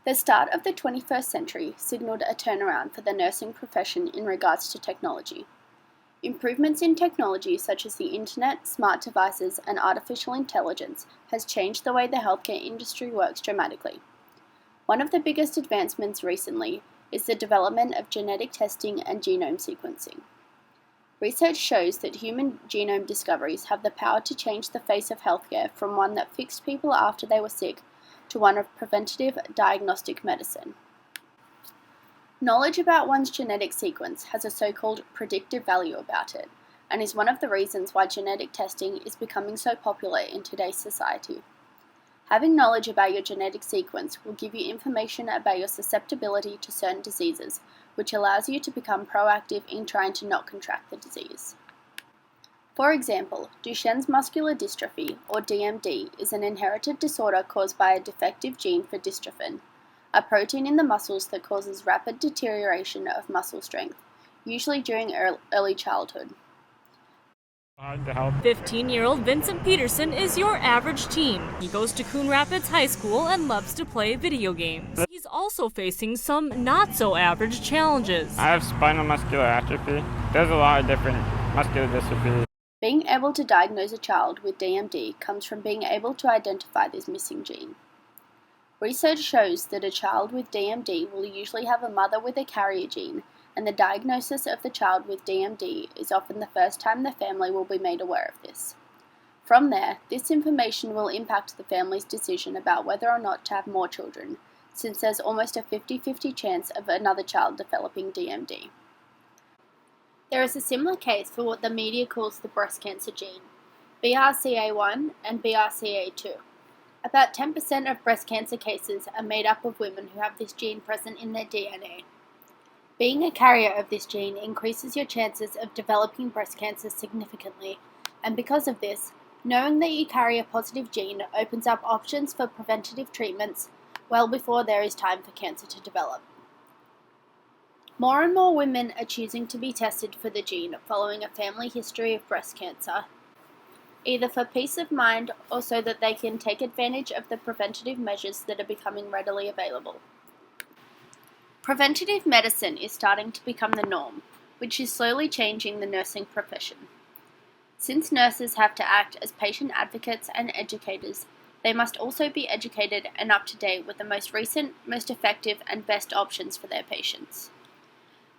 The start of the 21st century signalled a turnaround for the nursing profession in regards to technology. Improvements in technology such as the internet, smart devices, and artificial intelligence has changed the way the healthcare industry works dramatically. One of the biggest advancements recently is the development of genetic testing and genome sequencing. Research shows that human genome discoveries have the power to change the face of healthcare from one that fixed people after they were sick to one of preventative diagnostic medicine. Knowledge about one's genetic sequence has a so-called predictive value about it, and is one of the reasons why genetic testing is becoming so popular in today's society. Having knowledge about your genetic sequence will give you information about your susceptibility to certain diseases, which allows you to become proactive in trying to not contract the disease. For example, Duchenne's muscular dystrophy, or DMD, is an inherited disorder caused by a defective gene for dystrophin, a protein in the muscles that causes rapid deterioration of muscle strength, usually during early childhood. 15-year-old Vincent Peterson is your average teen. He goes to Coon Rapids High School and loves to play video games. He's also facing some not-so-average challenges. I have spinal muscular atrophy. There's a lot of different muscular dystrophy. Being able to diagnose a child with DMD comes from being able to identify this missing gene. Research shows that a child with DMD will usually have a mother with a carrier gene, and the diagnosis of the child with DMD is often the first time the family will be made aware of this. From there, this information will impact the family's decision about whether or not to have more children, since there's almost a 50-50 chance of another child developing DMD. There is a similar case for what the media calls the breast cancer gene, BRCA1 and BRCA2. About 10% of breast cancer cases are made up of women who have this gene present in their DNA. Being a carrier of this gene increases your chances of developing breast cancer significantly, and because of this, knowing that you carry a positive gene opens up options for preventative treatments well before there is time for cancer to develop. More and more women are choosing to be tested for the gene following a family history of breast cancer, either for peace of mind or so that they can take advantage of the preventative measures that are becoming readily available. Preventative medicine is starting to become the norm, which is slowly changing the nursing profession. Since nurses have to act as patient advocates and educators, they must also be educated and up to date with the most recent, most effective, and best options for their patients.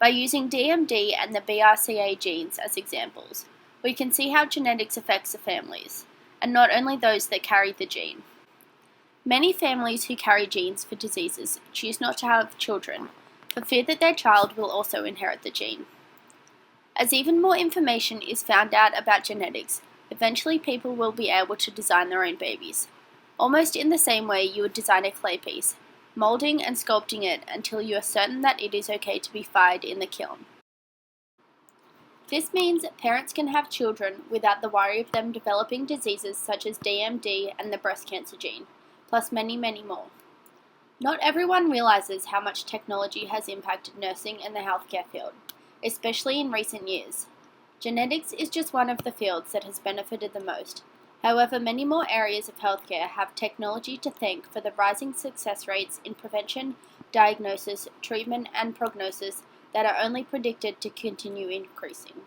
By using DMD and the BRCA genes as examples, we can see how genetics affects the families, and not only those that carry the gene. Many families who carry genes for diseases choose not to have children, for fear that their child will also inherit the gene. As even more information is found out about genetics, eventually people will be able to design their own babies, almost in the same way you would design a clay piece, molding and sculpting it until you are certain that it is okay to be fired in the kiln. This means parents can have children without the worry of them developing diseases such as DMD and the breast cancer gene, plus many, many more. Not everyone realizes how much technology has impacted nursing and the healthcare field, especially in recent years. Genetics is just one of the fields that has benefited the most. However, many more areas of healthcare have technology to thank for the rising success rates in prevention, diagnosis, treatment, and prognosis that are only predicted to continue increasing.